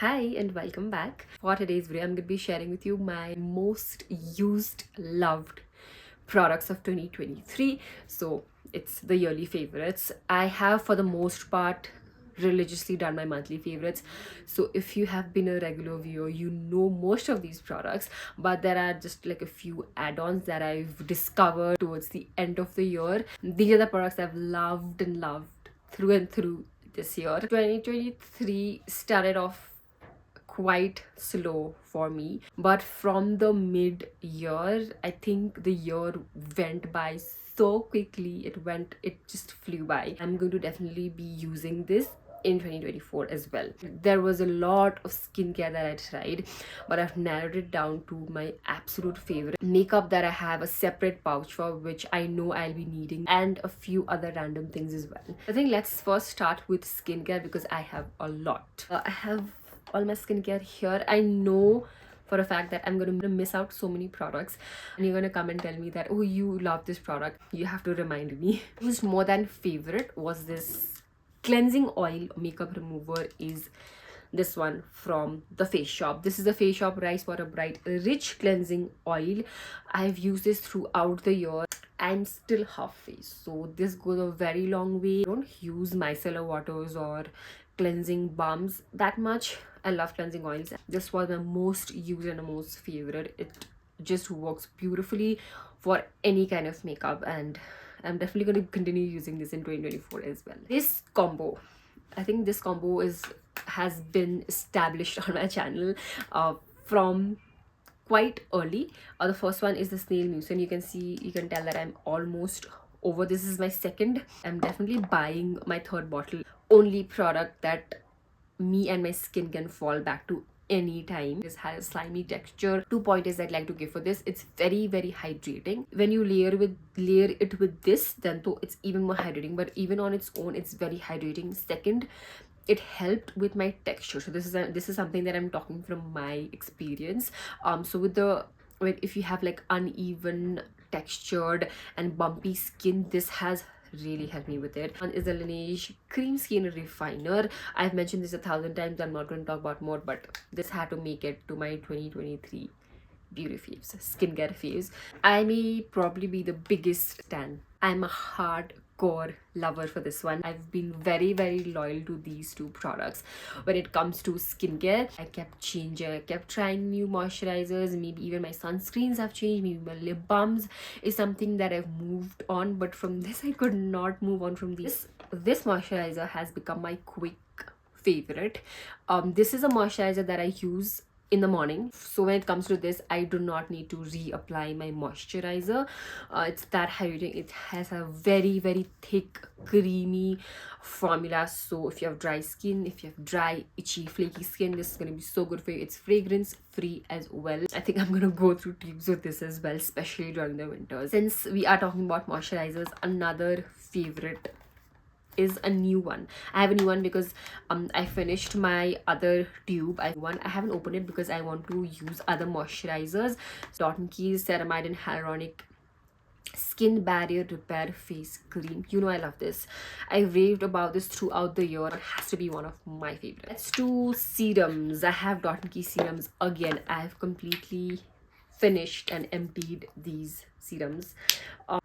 Hi and welcome back. For today's video, I'm going to be sharing with you my most used, loved products of 2023. So it's the yearly favorites. I have, for the most part, religiously done my monthly favorites. So if you have been a regular viewer, you know most of these products, but there are just like a few add-ons that I've discovered towards the end of the year. These are the products I've loved and loved through and through this year. 2023 started off quite slow for me, but from the mid-year, I think the year went by so quickly. It just flew by. I'm going to definitely be using this in 2024 as well. There was a lot of skincare that I tried, but I've narrowed it down to my absolute favorite makeup that I have a separate pouch for, which I know I'll be needing, and a few other random things as well. I think let's first start with skincare because I have a lot. I have all my skincare here. I know for a fact that I'm gonna miss out so many products, and you're gonna come and tell me that, oh, you love this product. You have to remind me. Who's more than favorite was this cleansing oil makeup remover, is this one from the Face Shop. This is the Face Shop Rice Water Bright Rich Cleansing Oil. I've used this throughout the year. I'm still half face, so this goes a very long way. I don't use micellar waters or cleansing balms that much. I love cleansing oils. This was my most used and most favorite. It just works beautifully for any kind of makeup, and I'm definitely going to continue using this in 2024 as well. This combo, I think this combo has been established on my channel from quite early. The first one is the snail mousse, and you can tell that I'm almost over. This is my second. I'm definitely buying my third bottle. Only product that me and my skin can fall back to anytime. This has a slimy texture. 2 pointers I'd like to give for this: it's very hydrating. When you layer it with this, then though it's even more hydrating, but even on its own it's very hydrating. Second, it helped with my texture. So this is something that I'm talking from my experience. So if you have like uneven textured and bumpy skin, this has really helped me with it. One is the LANEIGE Cream Skin Refiner. I've mentioned this 1,000 times. I'm not going to talk about more, but this had to make it to my 2023 beauty faves, skincare faves. I may probably be the biggest stan. I'm a hardcore lover for this one. I've been very loyal to these two products. When it comes to skincare, I kept changing. I kept trying new moisturizers. Maybe even my sunscreens have changed. Maybe my lip balms is something that I've moved on, but from this I could not move on from these. This moisturizer has become my quick favorite. This is a moisturizer that I use in the morning. So when it comes to this, I do not need to reapply my moisturizer. It's that hydrating. It has a very thick creamy formula. So if you have dry skin, if you have dry itchy flaky skin, this is going to be so good for you. It's fragrance free as well. I think I'm going to go through tubes of this as well, especially during the winters. Since we are talking about moisturizers, another favorite is a new one. I have a new one because I finished my other tube. I haven't opened it because I want to use other moisturizers. Key's Ceramide and Hyaluronic Skin Barrier Repair Face Cream. You know I love this. I raved about this throughout the year. It has to be one of my favorites. Let's do serums. I have Key serums again. I have completely finished and emptied these serums.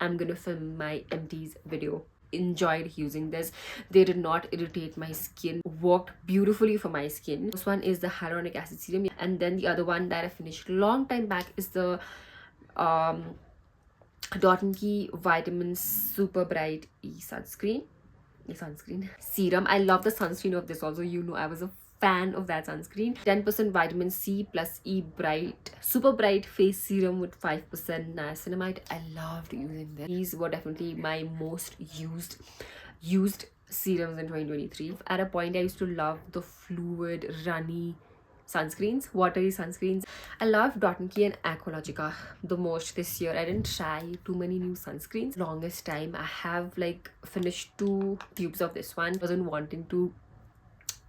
I'm gonna film my empties video. Enjoyed using this. They did not irritate my skin, worked beautifully for my skin. This one is the hyaluronic acid serum, and then the other one that I finished long time back is the Key Vitamin Super Bright sunscreen serum. I love the sunscreen of this also. You know I was a fan of that sunscreen. 10% vitamin C plus E bright super bright face serum with 5% niacinamide. I loved using them. These were definitely my most used serums in 2023. At a point I used to love the fluid runny sunscreens, watery sunscreens. I love Key and Aqualogica the most this year. I didn't try too many new sunscreens. Longest time I have like finished 2 tubes of this one. Wasn't wanting to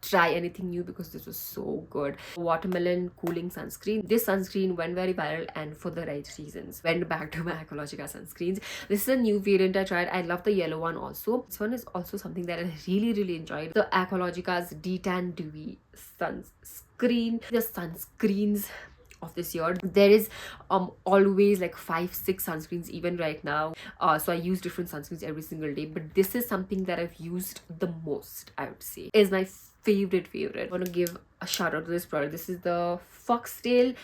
try anything new because this was so good. Watermelon cooling sunscreen. This sunscreen went very viral and for the right reasons. Went back to my Aqualogica sunscreens. This is a new variant I tried. I love the yellow one also. This one is also something that I really enjoyed. The Aqualogica's Detan Dewy sunscreen. The sunscreens of this year, there is always like 5-6 sunscreens even right now, so I use different sunscreens every single day, but this is something that I've used the most, I would say is my favorite. I want to give a shout out to this product. This is the Foxtale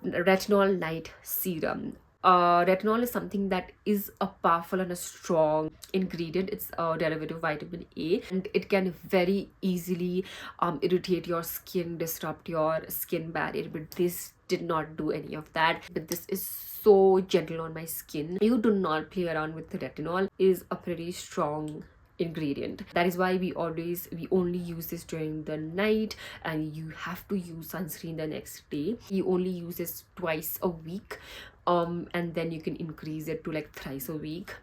Retinol Night Serum. Retinol is something that is a powerful and a strong ingredient. It's a derivative of vitamin A, and it can very easily irritate your skin, disrupt your skin barrier, but this did not do any of that. But this is so gentle on my skin. You do not play around with the retinol. It is a pretty strong ingredient. That is why we only use this during the night, and you have to use sunscreen the next day. You only use this twice a week, and then you can increase it to like thrice a week.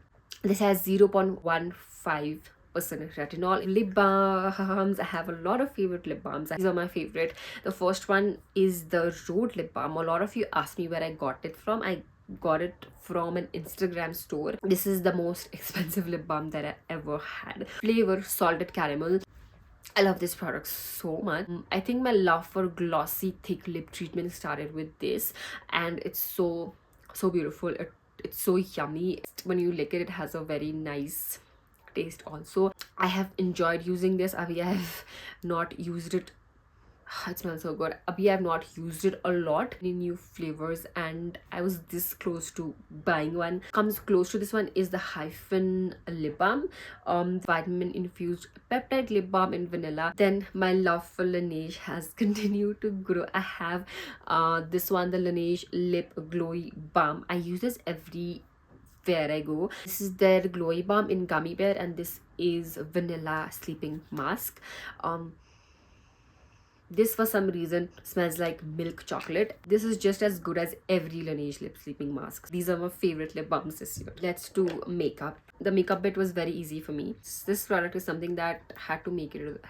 This has 0.15% retinol. Lip balms, I have a lot of favorite lip balms. These are my favorite. The first one is the Rode lip balm. A lot of you asked me where I got it from. I got it from an Instagram store. This is the most expensive lip balm that I ever had. Flavor salted caramel. I love this product so much. I think my love for glossy thick lip treatment started with this, and it's so beautiful. It's so yummy. When you lick it, it has a very nice taste also. I have enjoyed using this. I have not used it. It smells so good. I have not used it a lot. Any new flavors, and I was this close to buying one. Comes close to this one is the Hyphen lip balm, vitamin infused peptide lip balm in vanilla. Then my love for LANEIGE has continued to grow. I have this one, the LANEIGE lip glowy balm. I use this everywhere I go. This is their glowy balm in gummy bear, and this is vanilla sleeping mask. This for some reason smells like milk chocolate. This is just as good as every Laneige lip sleeping mask. These are my favorite lip balms this year. Let's do makeup. The makeup bit was very easy for me. This product is something that had to make it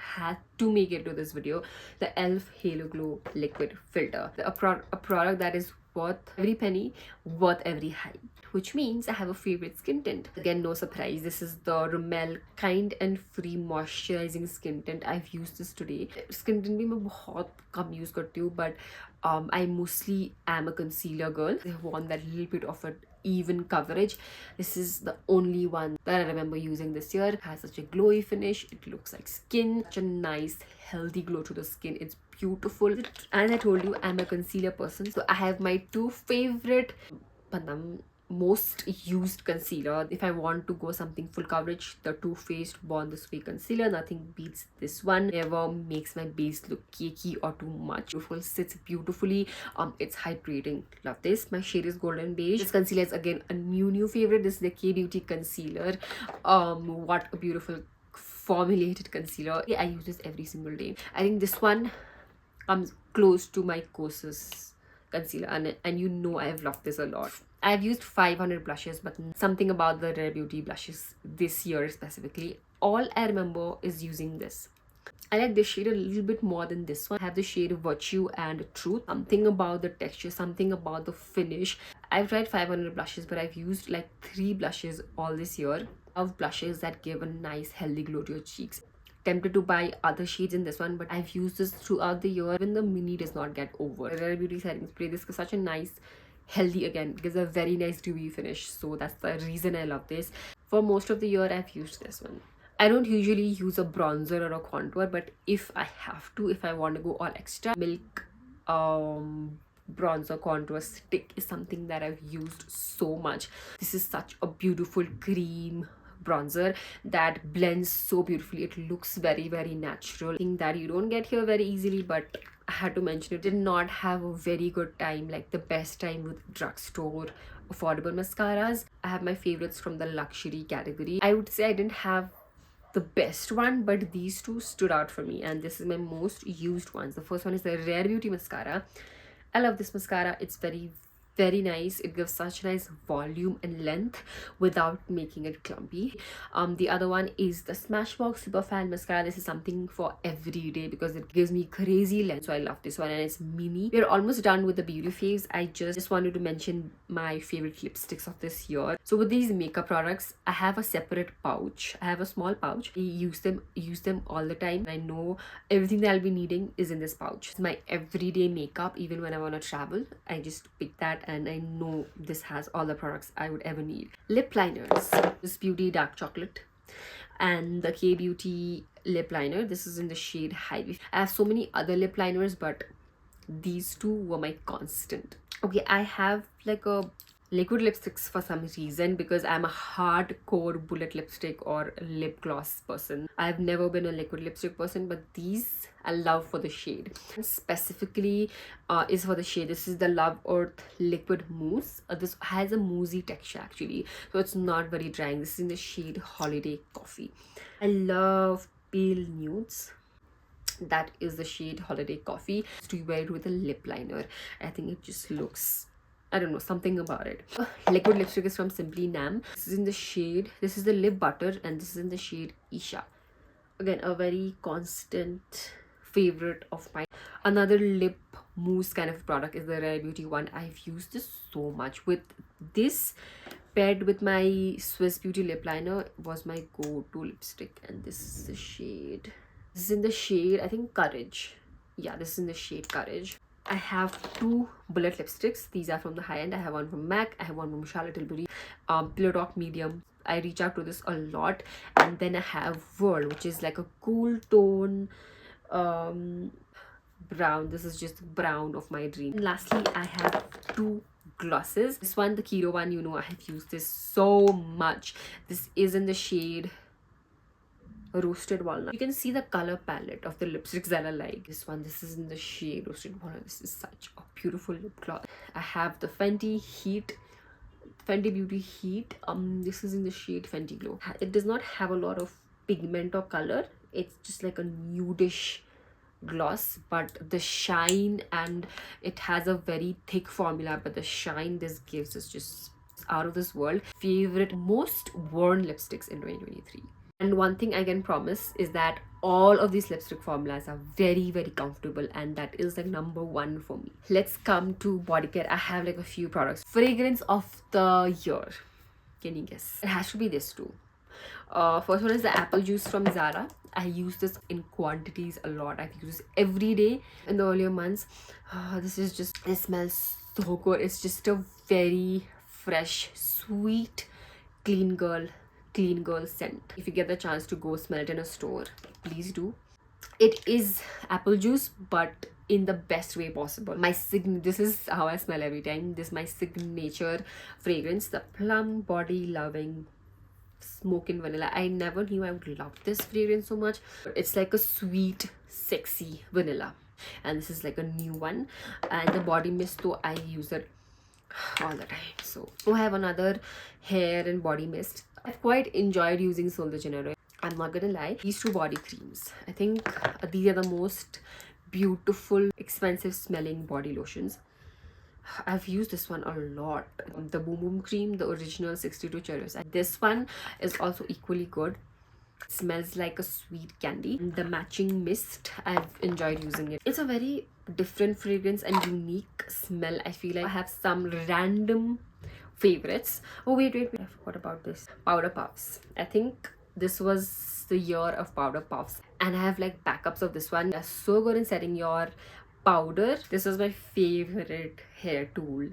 to this video. The e.l.f. Halo Glow Liquid Filter. A product that is worth every penny, worth every hype. Which means I have a favorite skin tint. Again, no surprise. This is the Rimmel Kind and Free Moisturizing Skin Tint. I've used this today. Skin tint भी मैं बहुत कम use करती हूँ, but I mostly am a concealer girl. I want that little bit of an even coverage. This is the only one that I remember using this year. It has such a glowy finish. It looks like skin. Such a nice, healthy glow to the skin. It's beautiful. And I told you I'm a concealer person, so I have my two favorite most used concealer. If I want to go something full coverage, the Too Faced Born This Way concealer. Nothing beats this one. Never makes my base look cakey or too much. Beautiful, sits beautifully. It's hydrating. Love this. My shade is Golden Beige. This concealer is again a new favorite. This is the K Beauty concealer. What a beautiful formulated concealer. I use this every single day. I think this one comes close to my Kosas concealer, and you know I've loved this a lot. I've used 500 blushes, but something about the Rare Beauty blushes this year specifically, all I remember is using this. I like this shade a little bit more than this one. I have the shade Virtue and Truth. Something about the texture, something about the finish. I've tried 500 blushes, but I've used like 3 blushes all this year. Of blushes that give a nice healthy glow to your cheeks. Tempted to buy other shades in this one, but I've used this throughout the year. Even the mini does not get over. Rare Beauty setting spray. This is such a nice, healthy, again, gives a very nice dewy finish. So that's the reason I love this. For most of the year, I've used this one. I don't usually use a bronzer or a contour, but if I have to, if I want to go all extra, Milk bronzer contour stick is something that I've used so much. This is such a beautiful cream bronzer that blends so beautifully. It looks very natural. Thing that you don't get here very easily, but I had to mention it. Did not have a very good time, like the best time with drugstore affordable mascaras. I have my favorites from the luxury category. I would say I didn't have the best one, but these two stood out for me, and this is my most used ones. The first one is the Rare Beauty mascara. I love this mascara. It's very very nice. It gives such nice volume and length without making it clumpy. The other one is the Smashbox Super Fan Mascara. This is something for every day because it gives me crazy length, so I love this one, and it's mini. We're almost done with the beauty phase. I just wanted to mention my favorite lipsticks of this year. So with these makeup products, I have a separate pouch. I have a small pouch. I use them all the time. I know everything that I'll be needing is in this pouch. It's my everyday makeup. Even when I want to travel, I just pick that, and I know this has all the products I would ever need. Lip liners. This Beauty Dark Chocolate and the K-Beauty lip liner. This is in the shade Hyphen. I have so many other lip liners, but these two were my constant. Okay, I have like a liquid lipsticks for some reason because I'm a hardcore bullet lipstick or lip gloss person. I've never been a liquid lipstick person, but these I love for the shade. Specifically is for the shade. This is the Love Earth Liquid Mousse. This has a moussey texture actually, so it's not very drying. This is in the shade Holiday Coffee. I love pale nudes. That is the shade Holiday Coffee. To wear it with a lip liner, I think it just looks, I don't know, something about it. Liquid lipstick is from Simply Nam. This is in the shade, this is the Lip Butter, and this is in the shade Isha. Again, a very constant favorite of mine. Another lip mousse kind of product is the Rare Beauty one. I've used this so much. With this paired with my Swiss Beauty lip liner was my go-to lipstick, and this is the shade. This is in the shade, I think, Courage. Yeah, this is in the shade Courage. I have two bullet lipsticks. These are from the high end. I have one from MAC. I have one from Charlotte Tilbury. Pillow Talk Medium. I reach out to this a lot. And then I have Whirl, which is like a cool tone brown. This is just brown of my dream. And lastly, I have two glosses. This one, the Keto one, you know, I have used this so much. This is in the shade Roasted Walnut. You can see the color palette of the lipsticks that I like. This one, this is in the shade Roasted Walnut. This is such a beautiful lip gloss. I have the Fenty Beauty Heat. This is in the shade Fenty Glow. It does not have a lot of pigment or color. It's just like a nudish gloss, but the shine, and it has a very thick formula, but the shine this gives is just out of this world. Favorite most worn lipsticks in 2023. And one thing I can promise is that all of these lipstick formulas are very, very comfortable, and that is like number one for me. Let's come to body care. I have like a few products. Fragrance of the year. Can you guess? It has to be this too. First one is the Apple Juice from Zara. I use this in quantities a lot. I've used this every day in the earlier months. It smells so good. It's just a very fresh, sweet, clean girl scent. If you get the chance to go smell it in a store, please do. It is apple juice, but in the best way possible. This is how I smell every time. This is my signature fragrance, the Plum Body Loving Smoke and Vanilla. I never knew I would love this fragrance so much. It's like a sweet, sexy vanilla, and this is like a new one. And the body mist, though, I use it all the time. So I have another hair and body mist. I've quite enjoyed using Sol de Janeiro. I'm not gonna lie. These two body creams, I think these are the most beautiful, expensive smelling body lotions. I've used this one a lot. The Boom Boom Cream, the original 62 Cherries. And this one is also equally good. It smells like a sweet candy. The matching mist, I've enjoyed using it. It's a very different fragrance and unique smell. I feel like I have some random favorites. Oh wait, I forgot about this. Powder Puffs. I think this was the year of Powder Puffs, and I have like backups of this one. They're so good in setting your powder. This was my favorite hair tool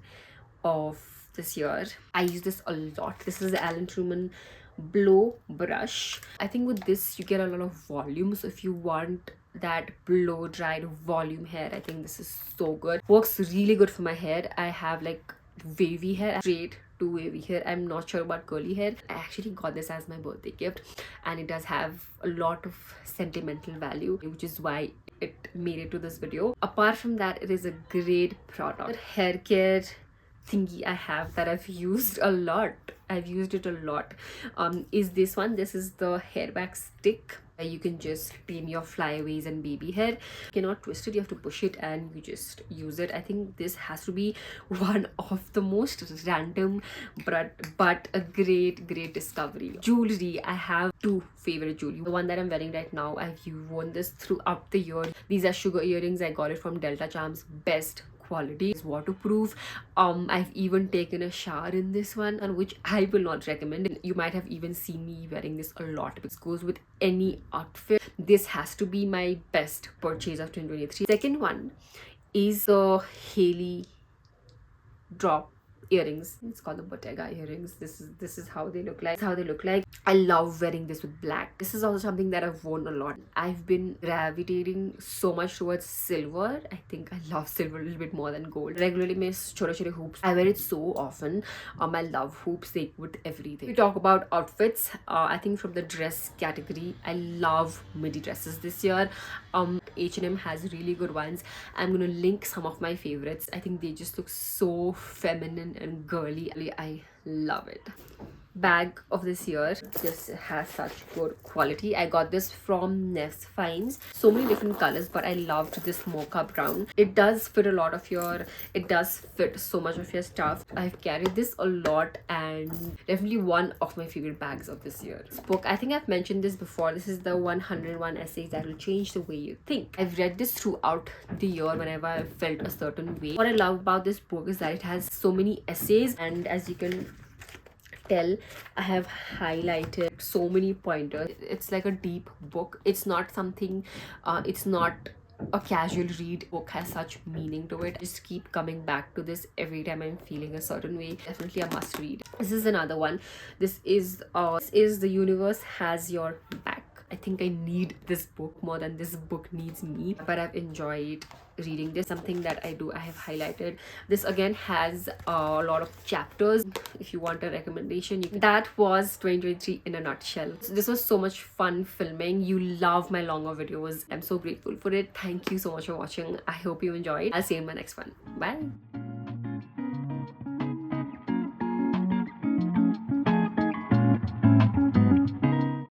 of this year. I use this a lot. This is the Alan Truman Blow Brush. I think with this you get a lot of volume, so if you want that blow dried volume hair, I think this is so good. Works really good for my hair. I have like wavy hair, straight to wavy hair. I'm not sure about curly hair. I actually got this as my birthday gift, and it does have a lot of sentimental value, which is why it made it to this video. Apart from that, it is a great product. Hair care thingy I have that I've used a lot. I've used it a lot. Is this one. This is the hair back stick. You can just tame your flyaways and baby hair. You cannot twist it, you have to push it and you just use it. I think this has to be one of the most random but a great discovery. Jewelry, I have two favorite jewelry. The one that I'm wearing right now, I've worn this throughout the year. These are sugar earrings. I got it from Delta Charms. Best quality, is waterproof. I've even taken a shower in this one, and which I will not recommend. You might have even seen me wearing this a lot. This goes with any outfit. This has to be my best purchase of 2023. Second one is the Haley drop earrings. It's called the Bottega earrings. This is how they look like. I love wearing this with black. This is also something that I've worn a lot. I've been gravitating so much towards silver. I think I love silver a little bit more than gold. Regularly miss chore hoops. I wear it so often. I love hoops. They go with everything. We talk about outfits. I think from the dress category, I love midi dresses this year. H&M has really good ones. I'm gonna link some of my favorites. I think they just look so feminine and girly. I love it. Bag of this year, this has such good quality. I got this from Nest Finds. So many different colors, but I loved this mocha brown. It does fit a lot of your, it does fit so much of your stuff. I've carried this a lot and definitely one of my favorite bags of this year. This book, I think I've mentioned this before. This is the 101 essays that will change the way you think. I've read this throughout the year whenever I felt a certain way. What I love about this book is that it has so many essays, and as you can tell, I have highlighted so many pointers. It's like a deep book. It's not something, it's not a casual read. Book has such meaning to it. I just keep coming back to this every time I'm feeling a certain way. Definitely a must read. This is another one. This is The Universe Has Your Back. I think I need this book more than this book needs me, but I've enjoyed reading this. Something that I have highlighted. This again has a lot of chapters. If you want a recommendation, that was 2023 in a nutshell. So this was so much fun filming. You love my longer videos. I'm so grateful for it. Thank you so much for watching. I hope you enjoyed. I'll see you in my next one. Bye.